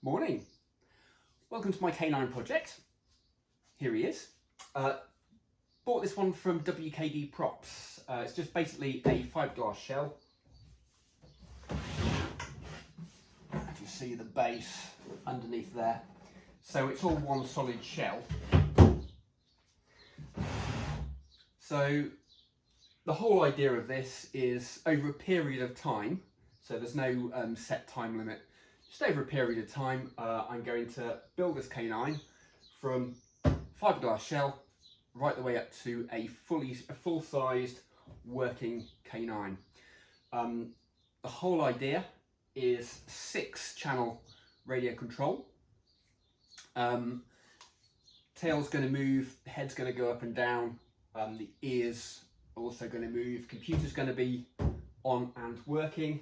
Morning. Welcome to my canine project. Here he is. Bought this one from WKD Props. It's just basically a fiberglass shell. If you see the base underneath there. So it's all one solid shell. So the whole idea of this is over a period of time, so there's no set time limit. Just over a period of time, I'm going to build this canine from fiberglass shell right the way up to a full-sized working canine. The whole idea is 6-channel radio control. Tail's going to move, the head's going to go up and down, the ears are also going to move, computer's going to be on and working.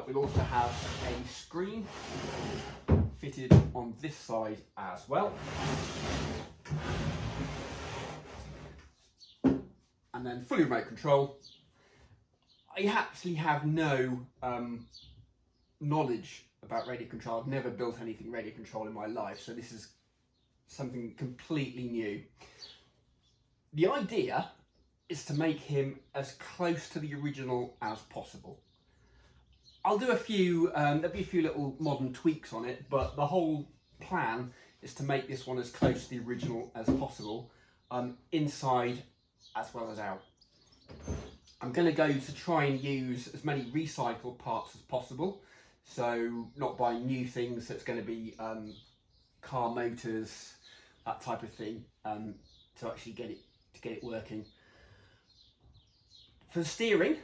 We'll also have a screen fitted on this side as well. And then fully remote control. I actually have no knowledge about radio control. I've never built anything radio control in my life, so this is something completely new. The idea is to make him as close to the original as possible. I'll do there'll be a few little modern tweaks on it, but the whole plan is to make this one as close to the original as possible, inside as well as out. I'm going to go to try and use as many recycled parts as possible, so not buying new things. So it's going to be car motors, that type of thing, to actually get it working. For the steering,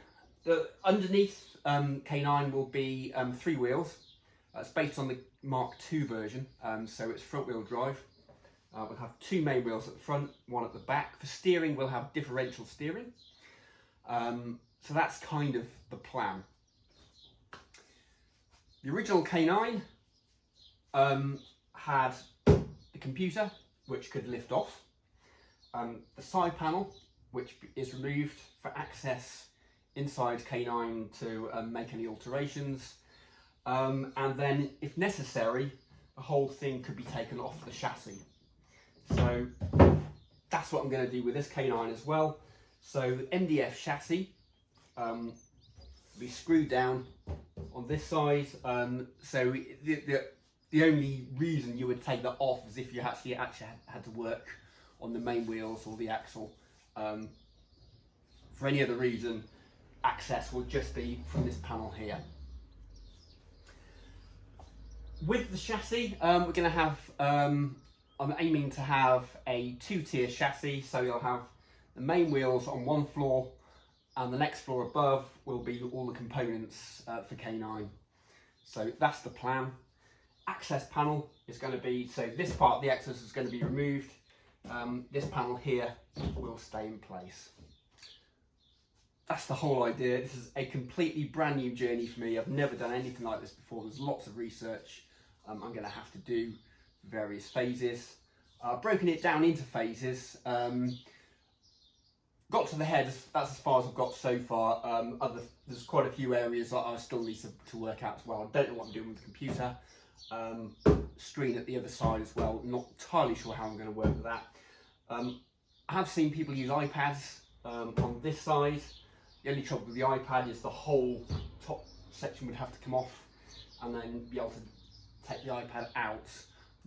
the underneath canine will be 3 wheels. It's based on the Mark II version, so it's front wheel drive. We'll have 2 main wheels at the front, 1 at the back. For steering, we'll have differential steering. So that's kind of the plan. The original canine had the computer, which could lift off, the side panel, which is removed for access inside canine to make any alterations, and then if necessary the whole thing could be taken off the chassis. So that's what I'm going to do with this canine as well. So the MDF chassis will be screwed down on this side, so the only reason you would take that off is if you actually had to work on the main wheels or the axle. For any other reason, access will just be from this panel here. With the chassis, we're going to have, I'm aiming to have a 2-tier chassis, so you'll have the main wheels on one floor, and the next floor above will be all the components for canine. So that's the plan. Access panel is going to be, so this part of the access is going to be removed. This panel here will stay in place. That's the whole idea. This is a completely brand new journey for me. I've never done anything like this before. There's lots of research I'm going to have to do, various phases. I've broken it down into phases. Got to the head, that's as far as I've got so far. There's quite a few areas that I still need to work out as well. I don't know what I'm doing with the computer. Screen at the other side as well. Not entirely sure how I'm going to work with that. I have seen people use iPads on this side. The only trouble with the iPad is the whole top section would have to come off and then be able to take the iPad out.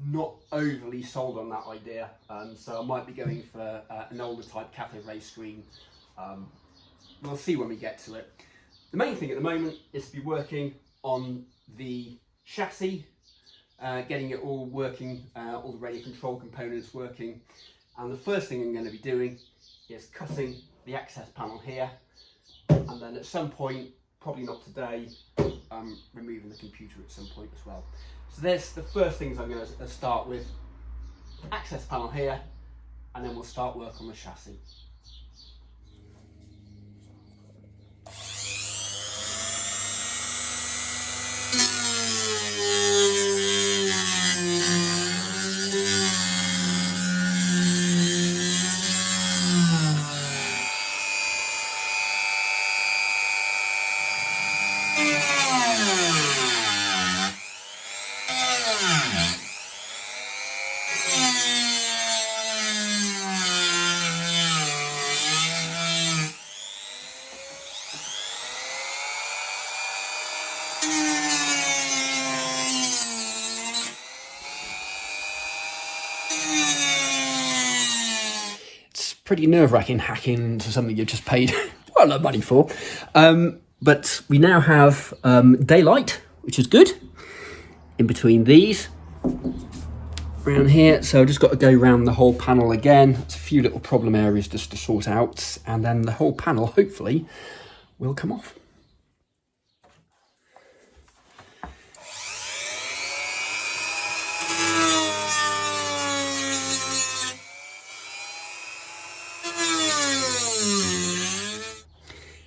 Not overly sold on that idea, so I might be going for an older type cathode ray screen. We'll see when we get to it. The main thing at the moment is to be working on the chassis, getting it all working, all the radio control components working, and the first thing I'm going to be doing is cutting the access panel here, and then at some point, probably not today, removing the computer at some point as well. So there's the first things I'm going to start with. Access panel here, and then we'll start work on the chassis. pretty nerve-wracking hacking into something you've just paid a lot of money for. But we now have daylight, which is good, in between these, around here. So I've just got to go around the whole panel again. It's a few little problem areas just to sort out, and then the whole panel, hopefully, will come off.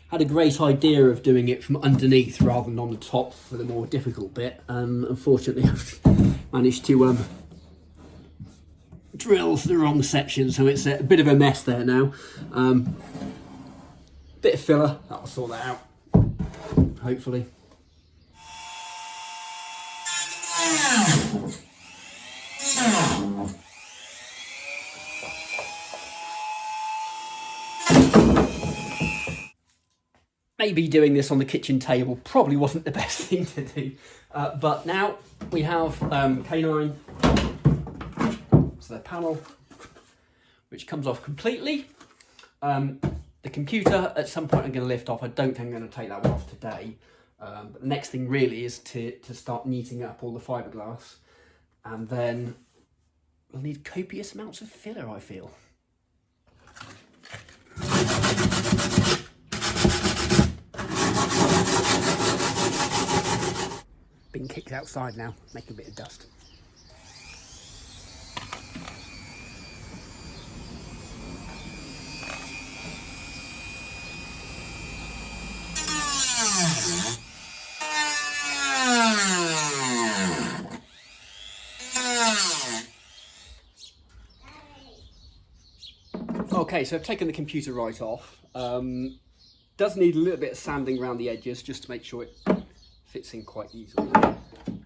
Had a great idea of doing it from underneath rather than on the top for the more difficult bit. Unfortunately, I've managed to drill the wrong section, so it's a bit of a mess there now. Bit of filler, that'll sort that out, hopefully. Maybe doing this on the kitchen table probably wasn't the best thing to do, but now we have K9, so the panel, which comes off completely. The computer, at some point I'm going to lift off. I don't think I'm going to take that one off today, but the next thing really is to start neating up all the fiberglass, and then we'll need copious amounts of filler, I feel. Being kicked outside now, making a bit of dust. Okay, so I've taken the computer right off. Does need a little bit of sanding around the edges just to make sure it fits in quite easily.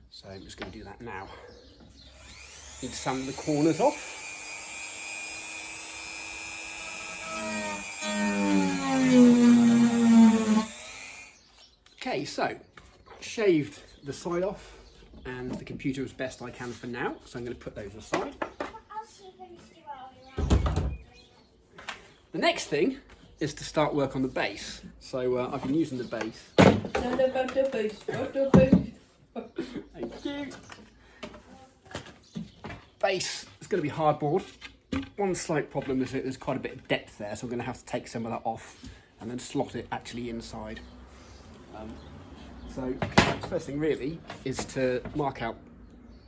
So I'm just going to do that now. Need to sand the corners off. Okay, so shaved the side off and the computer as best I can for now. So I'm going to put those aside. The next thing is to start work on the base. So I've been using the base. Thank you. Base is going to be hardboard. One slight problem is that there's quite a bit of depth there, so I'm going to have to take some of that off and then slot it actually inside. So the first thing really is to mark out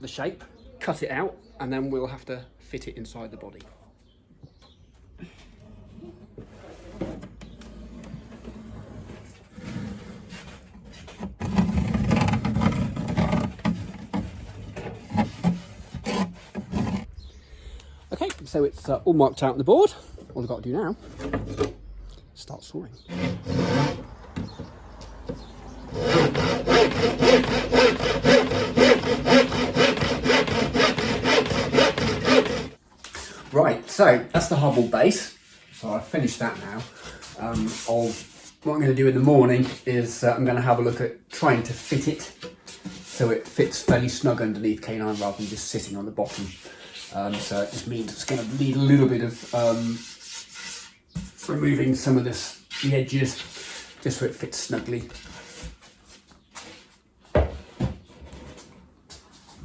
the shape, cut it out, and then we'll have to fit it inside the body. Okay, so it's all marked out on the board. All I've got to do now is start sawing. Right, so that's the hobble base. So I've finished that now. What I'm going to do in the morning is I'm going to have a look at trying to fit it so it fits fairly snug underneath K9 rather than just sitting on the bottom. So it just means it's going to need a little bit of removing some of the edges just so it fits snugly.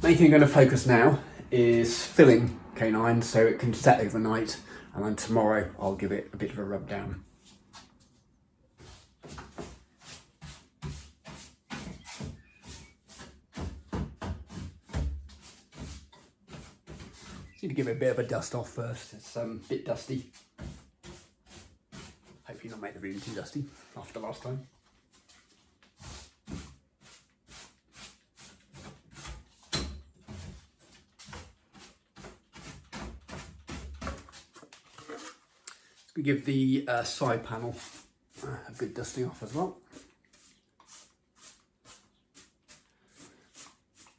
Main thing I'm going to focus now is filling K9 so it can set overnight, and then tomorrow I'll give it a bit of a rub down. Need to give it a bit of a dust off first. It's a bit dusty. Hopefully not make the room too dusty after last time. We give the side panel a good dusting off as well.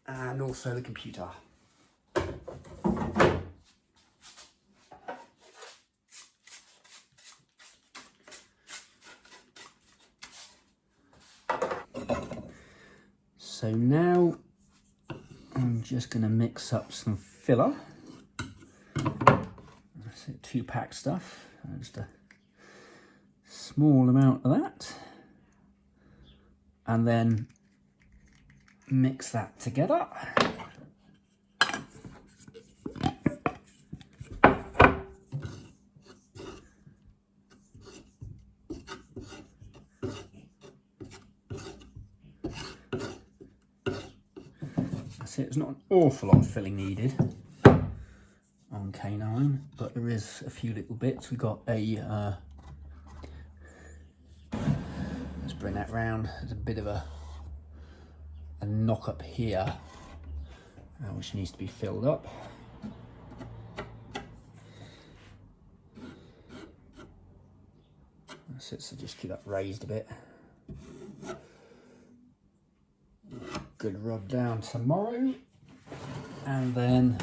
And also the computer. So now I'm just going to mix up some filler. That's it, 2-pack stuff. Just a small amount of that, and then mix that together. That's it. There's not an awful lot of filling needed on K9, but there is a few little bits. We've got a let's bring that round. There's a bit of a knock up here, which needs to be filled up. That's it, so just keep that raised a bit. Good rub down tomorrow, and then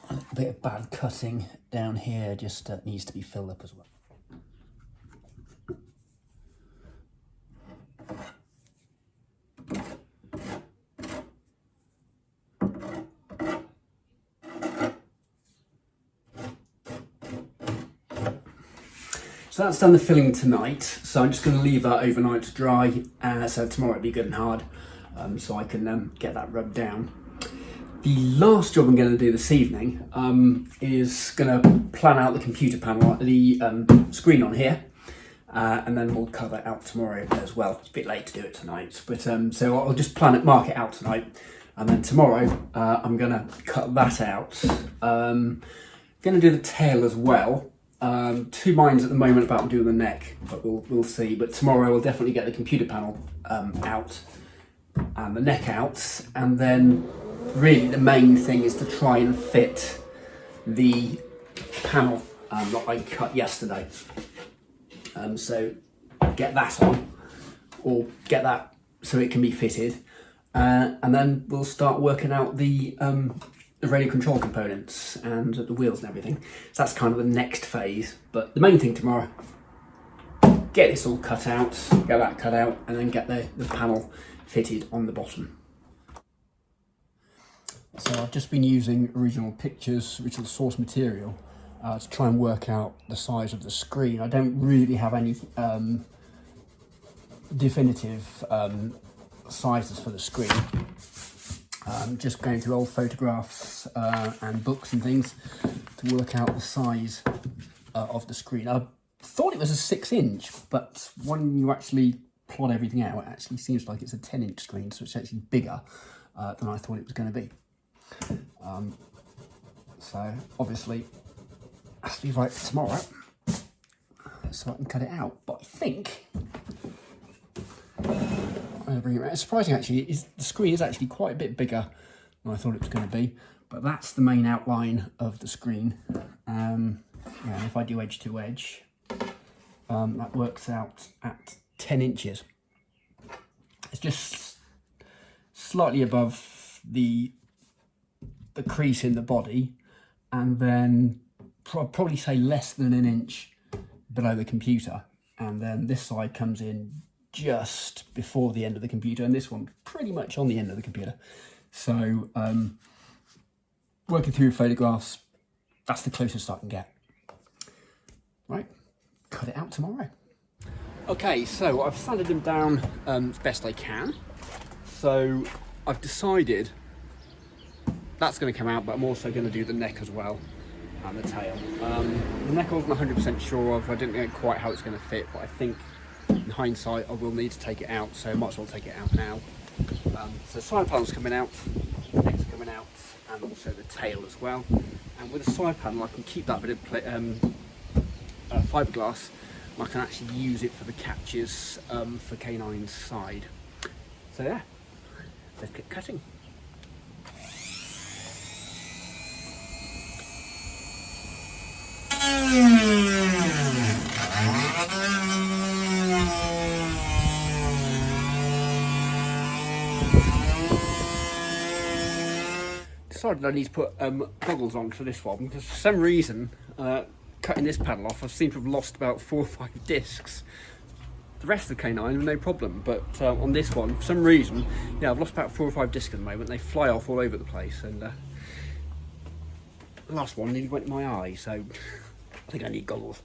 a bit of bad cutting down here just needs to be filled up as well. So that's done the filling tonight, so I'm just going to leave that overnight to dry, so tomorrow it'll be good and hard, so I can get that rubbed down. The last job I'm going to do this evening is going to plan out the computer panel, the screen on here, and then we'll cover it out tomorrow as well. It's a bit late to do it tonight, but so I'll just mark it out tonight, and then tomorrow I'm going to cut that out. I'm going to do the tail as well. Two minds at the moment about doing the neck, but we'll see. But tomorrow we'll definitely get the computer panel out and the neck out, and then really the main thing is to try and fit the panel that I cut yesterday. So get that on, or get that so it can be fitted, and then we'll start working out the radio control components and the wheels and everything. So that's kind of the next phase. But the main thing tomorrow, get this all cut out, get that cut out, and then get the panel fitted on the bottom. So I've just been using original source material to try and work out the size of the screen. I don't really have any definitive sizes for the screen. Just going through old photographs and books and things to work out the size of the screen. I thought it was a 6-inch, but when you actually plot everything out, it actually seems like it's a 10-inch screen, so it's actually bigger than I thought it was going to be. So obviously, it has to be right for tomorrow, so I can cut it out. But I think bring it around. It's surprising actually, the screen is actually quite a bit bigger than I thought it was going to be, but that's the main outline of the screen. Yeah, if I do edge to edge, that works out at 10 inches. It's just slightly above the crease in the body, and then probably say less than an inch below the computer, and then this side comes in just before the end of the computer, and this one pretty much on the end of the computer. So working through photographs, that's the closest I can get. Right, cut it out tomorrow. Okay, so I've sanded them down as best I can. So I've decided that's going to come out, but I'm also going to do the neck as well and the tail. The neck I wasn't 100% sure of. I didn't know quite how it's going to fit, but I think in hindsight I will need to take it out, so I might as well take it out now. So side panel's coming out, neck's coming out, and also the tail as well. And with the side panel I can keep that bit of fibreglass, and I can actually use it for the catches for K9's side. So yeah, let's get cutting. Decided I need to put goggles on for this one, because for some reason cutting this panel off I seem to have lost about 4 or 5 discs. The rest of the K9 no problem, but on this one for some reason, yeah, I've lost about 4 or 5 discs at the moment. They fly off all over the place, and The last one nearly went in my eye, so I think I need goggles.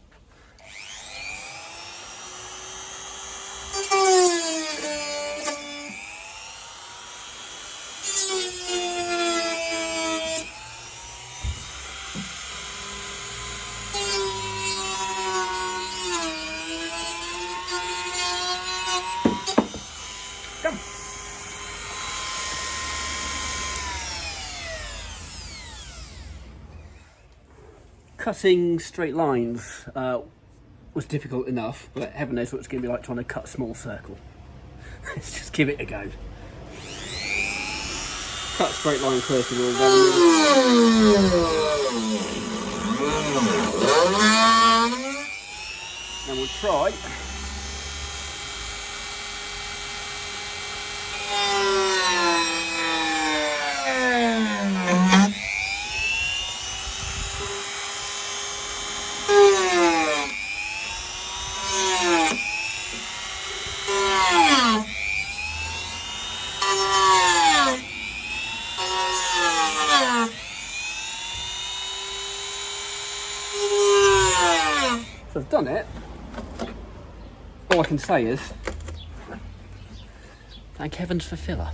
Done. Cutting straight lines was difficult enough, but heaven knows what it's going to be like trying to cut a small circle. Let's just give it a go. Cut straight line first of all, then we'll try. So I've done it. All I can say is, thank heavens for filler.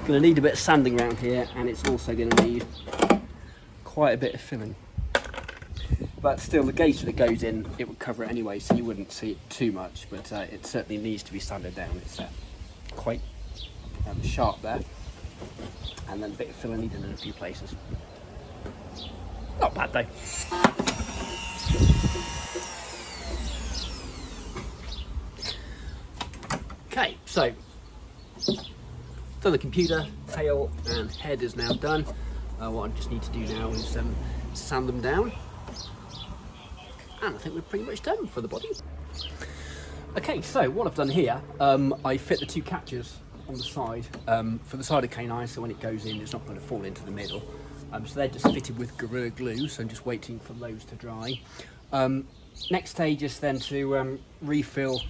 Going to need a bit of sanding around here, and it's also going to need quite a bit of filling. But still, the gauge that it goes in, it would cover it anyway, so you wouldn't see it too much, but it certainly needs to be sanded down. It's quite sharp there, and then a bit of filling needed in a few places. Not bad though. Okay, so done the computer, tail and head is now done. What I just need to do now is sand them down, and I think we're pretty much done for the body. Okay, so what I've done here, I fit the two catches on the side for the side of canine, so when it goes in it's not going to fall into the middle. So they're just fitted with Gorilla Glue, so I'm just waiting for those to dry. Next stage is then to refill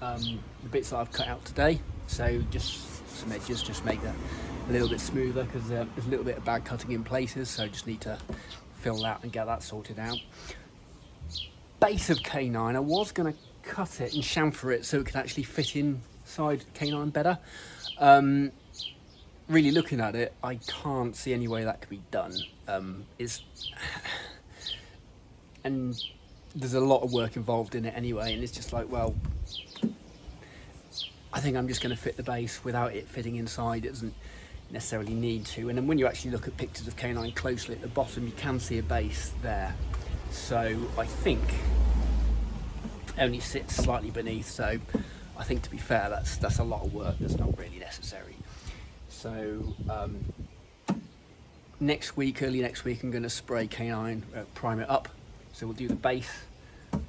the bits that I've cut out today, so just some edges, just make that a little bit smoother, because there's a little bit of bad cutting in places, so I just need to fill that and get that sorted out. Base of canine, I was going to cut it and chamfer it so it could actually fit inside canine better. Really looking at it, I can't see any way that could be done. And there's a lot of work involved in it anyway, and it's just like, well, I think I'm just going to fit the base without it fitting inside. It doesn't necessarily need to. And then when you actually look at pictures of canine closely at the bottom, you can see a base there. So I think it only sits slightly beneath. So I think, to be fair, that's a lot of work that's not really necessary. So next week, early next week, I'm going to spray canine, prime it up. So we'll do the base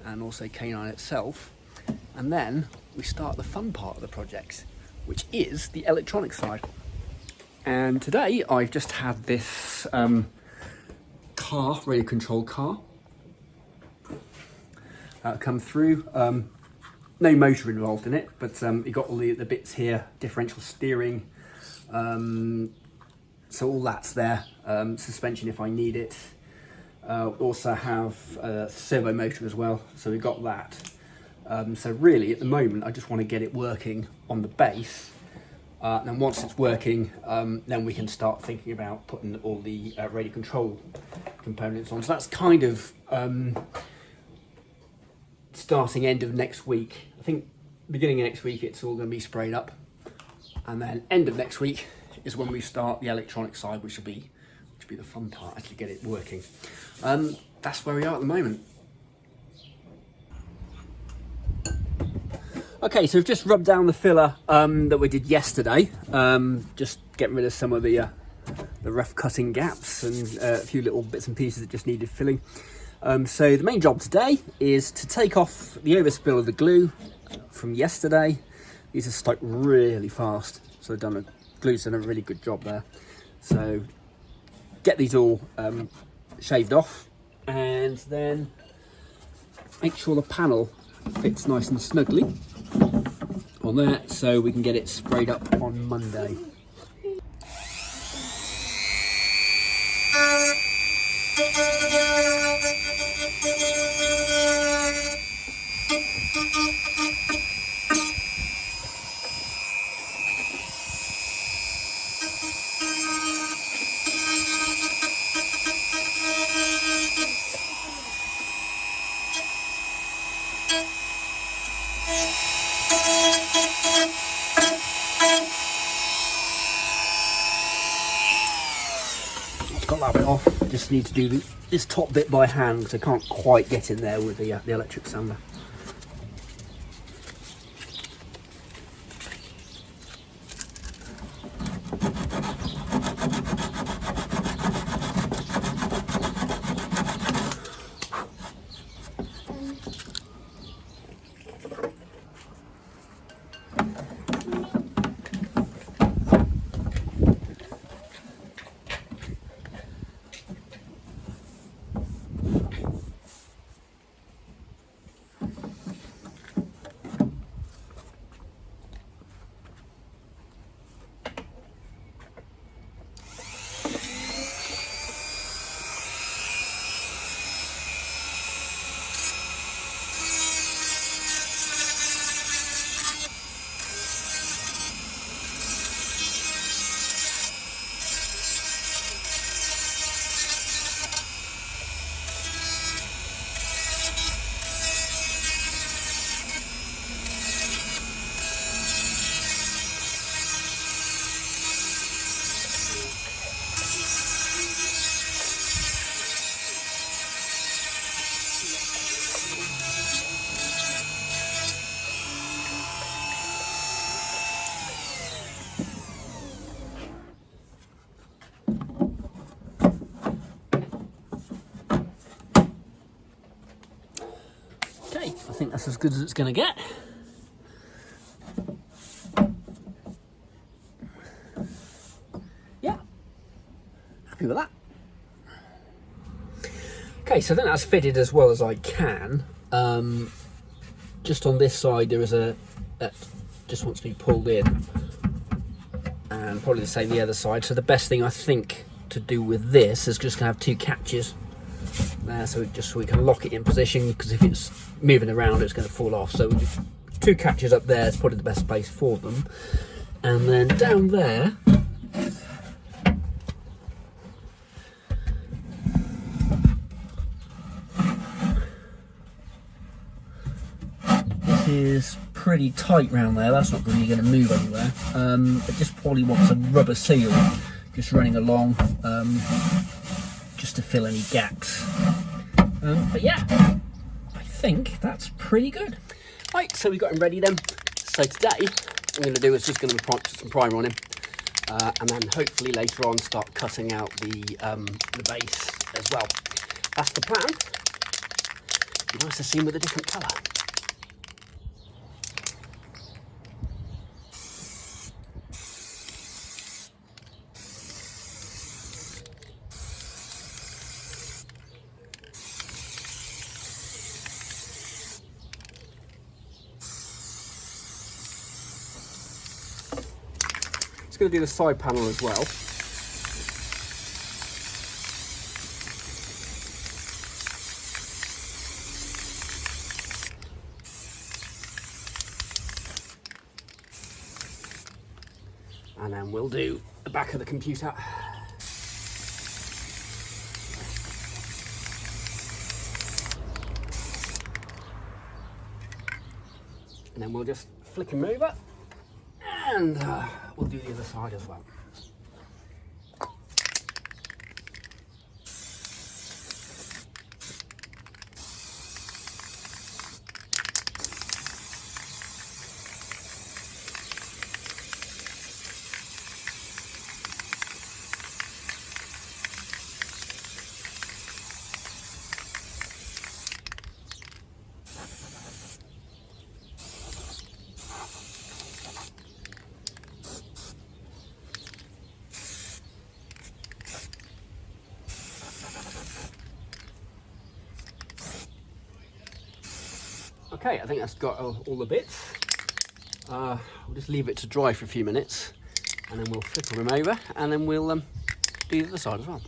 and also canine itself. And then we start the fun part of the project, which is the electronic side. And today I've just had this radio control car come through. No motor involved in it, but you got all the bits here, differential steering, so all that's there, suspension if I need it. Also have a servo motor as well, so we've got that. So really at the moment I just want to get it working on the base, and then once it's working, then we can start thinking about putting all the radio control components on. So that's kind of starting end of next week. I think beginning of next week it's all going to be sprayed up, and then end of next week is when we start the electronic side, which will be the fun part, actually get it working. That's where we are at the moment. Okay, so we've just rubbed down the filler that we did yesterday, just getting rid of some of the rough cutting gaps and a few little bits and pieces that just needed filling. So the main job today is to take off the overspill of the glue from yesterday. These are stuck really fast, so glue's done a really good job there. So get these all shaved off, and then make sure the panel fits nice and snugly on that, so we can get it sprayed up on Monday. Got that bit off. Just need to do this top bit by hand because I can't quite get in there with the electric sander. Okay, I think that's as good as it's going to get. Yeah, happy with that. Okay, so I think that's fitted as well as I can. Just on this side there is that just wants to be pulled in, and probably the same the other side. So the best thing I think to do with this is just going to have two catches there, so we can lock it in position, because if it's moving around it's going to fall off. So two catches up there is probably the best place for them, and then down there this is pretty tight round there. That's not really going to move anywhere. It just probably wants a rubber seal just running along, just to fill any gaps. But yeah, I think that's pretty good. Right, so we've got him ready then. So today, what I'm going to do is just going to put some primer on him, and then hopefully later on start cutting out the base as well. That's the plan. Be nice to see him with a different colour. Going to do the side panel as well. And then we'll do the back of the computer. And then we'll just flick him over, and we'll do the other side as well. Okay, I think that's got all the bits. We'll just leave it to dry for a few minutes, and then we'll flip them over, and then we'll do the other side as well.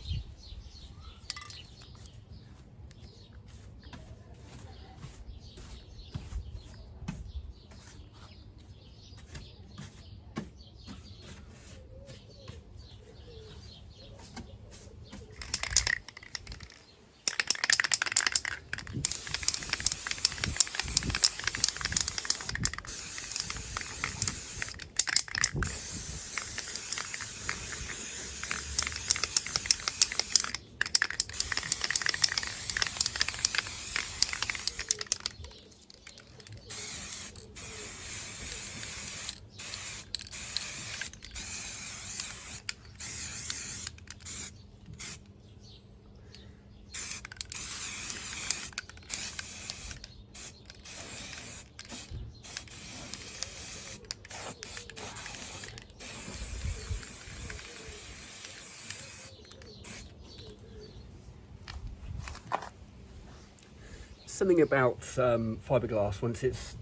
Something about fibreglass, once it's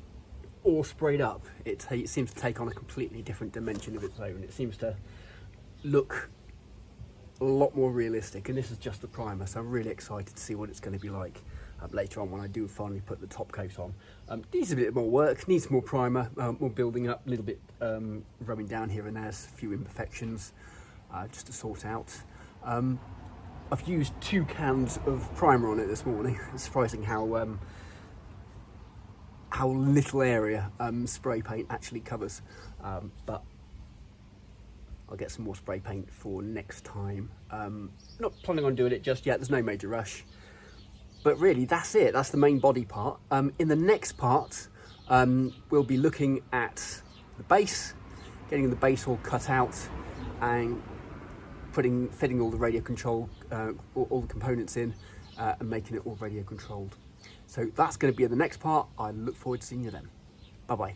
all sprayed up, it seems to take on a completely different dimension of its own. It seems to look a lot more realistic, and this is just the primer, so I'm really excited to see what it's going to be like later on when I do finally put the top coat on. Needs a bit more work, needs more primer, more building up, a little bit rubbing down here and there's a few imperfections just to sort out. I've used 2 cans of primer on it this morning. It's surprising how little area spray paint actually covers, but I'll get some more spray paint for next time. Not planning on doing it just yet, there's no major rush. But really, that's it, that's the main body part. In the next part, we'll be looking at the base, getting the base all cut out and fitting all the radio control, all the components in, and making it all radio controlled. So that's going to be in the next part. I look forward to seeing you then. Bye bye.